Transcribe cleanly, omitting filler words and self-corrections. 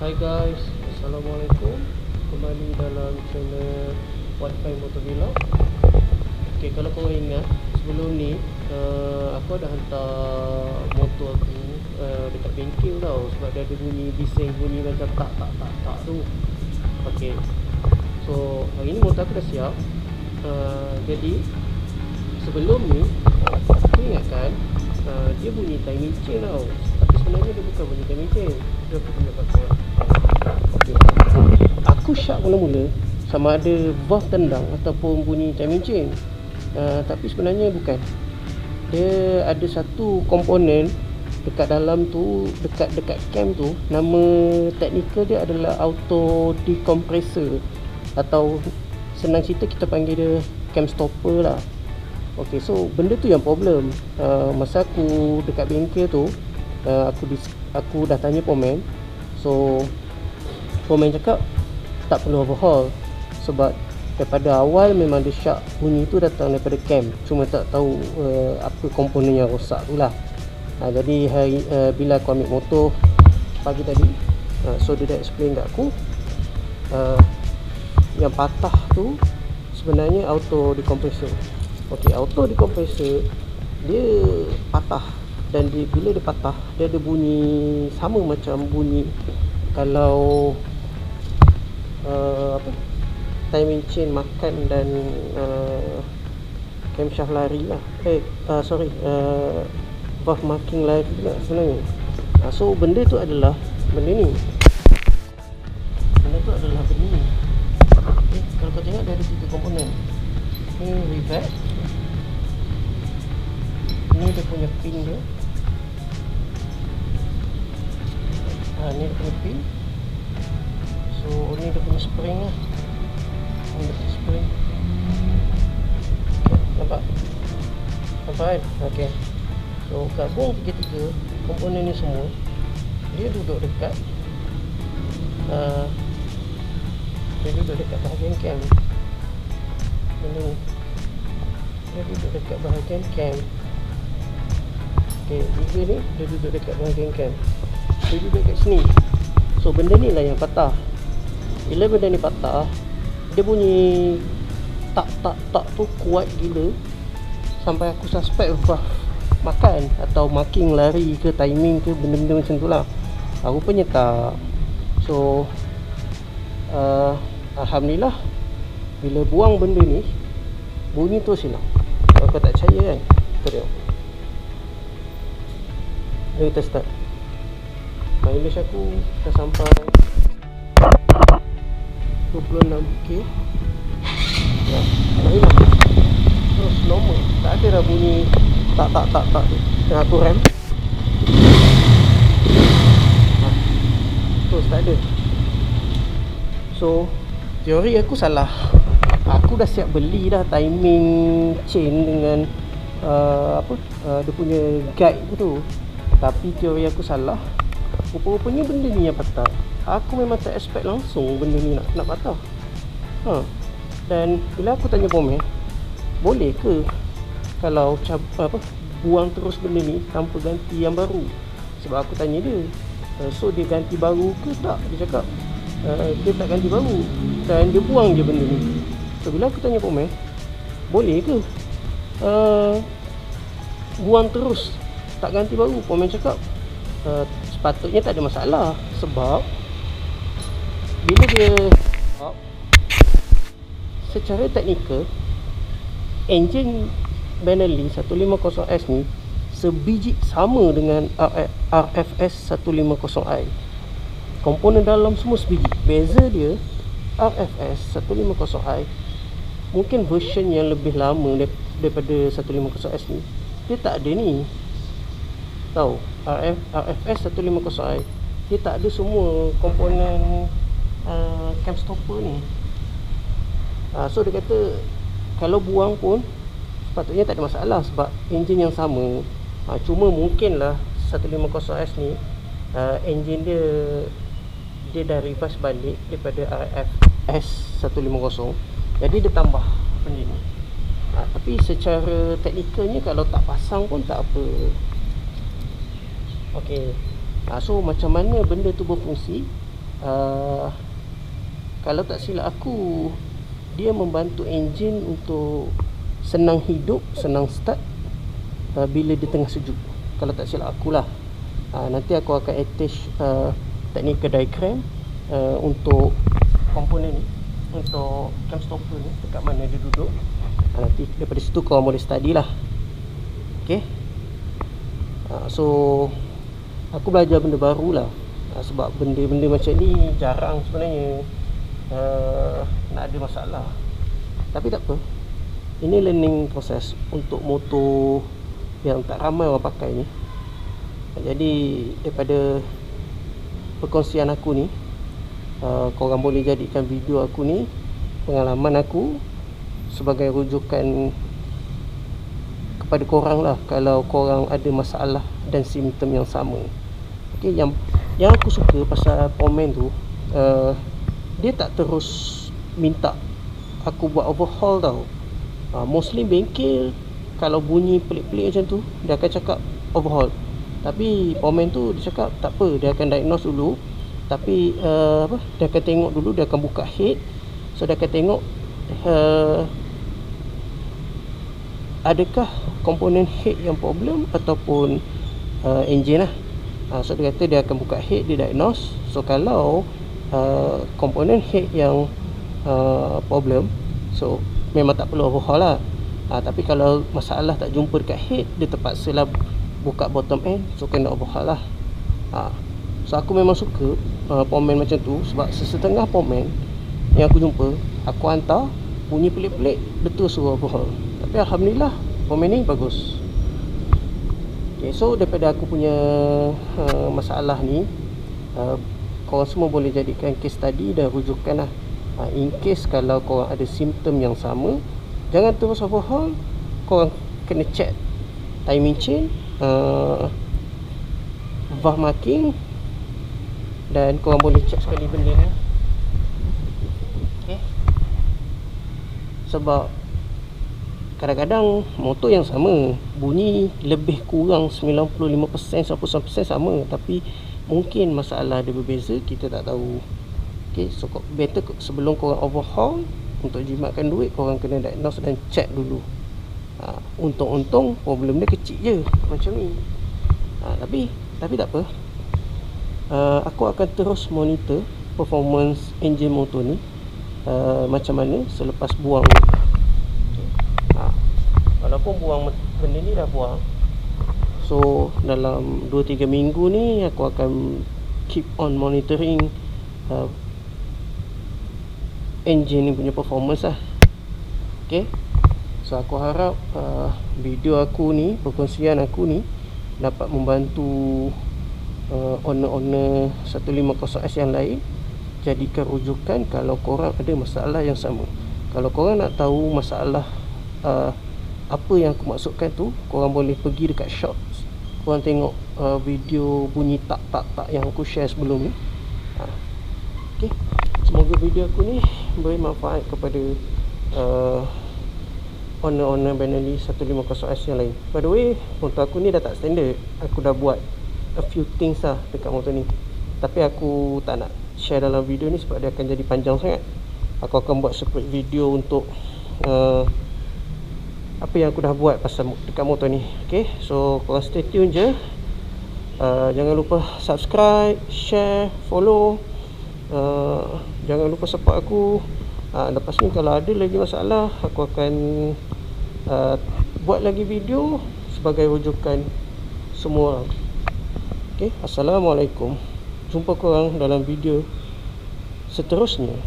Hai guys, Assalamualaikum. Kembali dalam channel Wi-Fi Motovlog. Ok, kalau korang ingat sebelum ni aku ada hantar motor aku dekat bengkel tau. Sebab dia ada bunyi bising, bunyi macam tak tu. Ok, so hari ni motor aku dah siap. Jadi sebelum ni aku ingatkan dia bunyi timing chain tau. Tapi sebenarnya dia bukan bunyi timing chain. Dia aku tunjuk kat korang. Okay. Aku syak mula-mula sama ada valve tendang ataupun bunyi timing chain. Tapi sebenarnya bukan. Dia ada satu komponen dekat dalam tu, dekat cam tu, nama teknikal dia adalah auto decompressor, atau senang cerita kita panggil dia cam stopper lah. Ok, so benda tu yang problem. Masa aku dekat bengkel tu, aku dah tanya pomen. So pomen cakap tak perlu overhaul, sebab daripada awal memang dia syak bunyi tu datang daripada cam, cuma tak tahu apa komponen yang rosak tu lah. Jadi bila aku ambil motor pagi tadi, so dia dah explain kat aku yang patah tu sebenarnya auto decompressor. Ok, auto decompressor dia patah, dan bila dia patah, dia ada bunyi sama macam bunyi kalau timing chain makan dan camshaft lari lah. Valve marking lari lah sebenarnya. So benda tu adalah benda ni. Okay, kalau kau tengok dia ada 3 komponen. Ni reverb, ni dia punya pin dia, ni dia punya pin. So ni dia punya spring lah. Ni dia punya spring. Okay, nampak kan? Ok, so gabung tiga-tiga komponen ni semua, dia duduk dekat bahagian cam. Benda ni dia duduk dekat bahagian cam. Ok, tiga ni dia duduk dekat bahagian cam. Dia duduk dekat sini. So benda ni lah yang patah. Bila benda ni patah, dia bunyi tak tu kuat gila, sampai aku suspect valve makan atau marking lari ke timing ke benda-benda macam tu lah. Rupanya tak. So Alhamdulillah, bila buang benda ni, bunyi tu hilang. Kalau kau tak percaya kan, kita tengok. Jom kita start. Mileage aku dah sampai 26k. Ya, dah hilang. Terus normal, tak ada dah bunyi tak tu. Tengah aku rem, terus tak ada. So teori aku salah. Aku dah siap beli dah timing chain dengan dia punya guide tu. Tapi teori aku salah. Rupa-rupanya benda ni yang patah. Aku memang tak expect langsung benda ni nak patah. Dan bila aku tanya pomen, boleh ke kalau buang terus benda ni tanpa ganti yang baru? Sebab aku tanya dia, so dia ganti baru ke tak? Dia cakap dia tak ganti baru dan dia buang je benda ni. So bila aku tanya pomen, boleh ke buang terus tak ganti baru? Pomen cakap sepatutnya tak ada masalah, sebab bila dia secara teknikal, enjin Benelli 150S ni sebiji sama dengan RFS 150i. Komponen dalam semua sebiji. Beza dia, RFS 150i mungkin version yang lebih lama daripada 150S ni, dia tak ada ni. Tahu, RFS 150i dia tak ada semua komponen cam stopper ni. So dia kata kalau buang pun sepatutnya tak ada masalah, sebab enjin yang sama. Cuma mungkinlah 150S ni enjin dia dah reverse balik daripada RFS 150, jadi dia tambah benda ni. Tapi secara teknikalnya kalau tak pasang pun tak apa. Ok, so macam mana benda tu berfungsi? kalau tak silap aku, dia membantu enjin untuk senang hidup, senang start bila dia tengah sejuk. Kalau tak silap aku lah. Nanti aku akan attach technical diagram untuk komponen ni, untuk cam stopper ni, dekat mana dia duduk. Nanti daripada situ korang boleh study lah. Okay. So aku belajar benda baru lah. Sebab benda-benda macam ni jarang sebenarnya nak ada masalah. Tapi tak apa, ini learning proses untuk motor yang tak ramai orang pakai ni. Jadi daripada perkongsian aku ni, korang boleh jadikan video aku ni, pengalaman aku, sebagai rujukan kepada korang lah, kalau korang ada masalah dan simptom yang sama. Okay, yang aku suka pasal Pomen tu, dia tak terus minta aku buat overhaul tau. Mostly bengkel kalau bunyi pelik-pelik macam tu, dia akan cakap overhaul. Tapi Pomen tu dia cakap tak apa, dia akan diagnose dulu. Tapi dia akan tengok dulu, dia akan buka head. So dia akan tengok adakah komponen head yang problem ataupun engine lah. So dia kata dia akan buka head, dia diagnose. So kalau komponen head yang problem, so memang tak perlu overhaul lah. Tapi kalau masalah tak jumpa dekat head, dia terpaksa lah buka bottom end, so kena overhaul lah. So aku memang suka Pomen macam tu, sebab sesetengah Pomen yang aku jumpa, aku hantar bunyi pelik-pelik, betul suruh overhaul. Tapi alhamdulillah Pomen ni bagus. Okay, so daripada aku punya masalah ni, korang semua boleh jadikan case study dan rujukan lah. In case kalau korang ada simptom yang sama, jangan terus overhaul, korang kena check timing chain, valve marking, dan korang boleh check sekali benda ni. Okay. Sebab kadang-kadang motor yang sama, bunyi lebih kurang 95%, 99% sama, tapi mungkin masalah dia berbeza, kita tak tahu. Okay, so better sebelum korang overhaul, untuk jimatkan duit, korang kena diagnose dan check dulu. Untung-untung problem dia kecil je macam ni. Tapi tak apa. Aku akan terus monitor performance engine motor ni, macam mana selepas buang ni. Walaupun buang benda ni dah buang, so dalam 2-3 minggu ni aku akan keep on monitoring engine ni punya performance lah. Okay. So aku harap video aku ni, perkongsian aku ni dapat membantu owner-owner 150S yang lain, jadikan rujukan kalau korang ada masalah yang sama. Kalau korang nak tahu masalah apa yang aku maksudkan tu, korang boleh pergi dekat shorts, korang tengok video bunyi tak yang aku share sebelum ni. Okay. Semoga video aku ni beri manfaat kepada owner-owner Benelli 150S yang lain. By the way, motor aku ni dah tak standard. Aku dah buat a few things lah dekat motor ni, tapi aku tak nak share dalam video ni sebab dia akan jadi panjang sangat. Aku akan buat separate video untuk apa yang aku dah buat pasal dekat motor ni. Okay, so korang stay tune je. Jangan lupa subscribe, share, follow. Jangan lupa support aku. Lepas ni kalau ada lagi masalah, aku akan buat lagi video sebagai rujukan semua orang. Okay, Assalamualaikum. Jumpa korang dalam video seterusnya.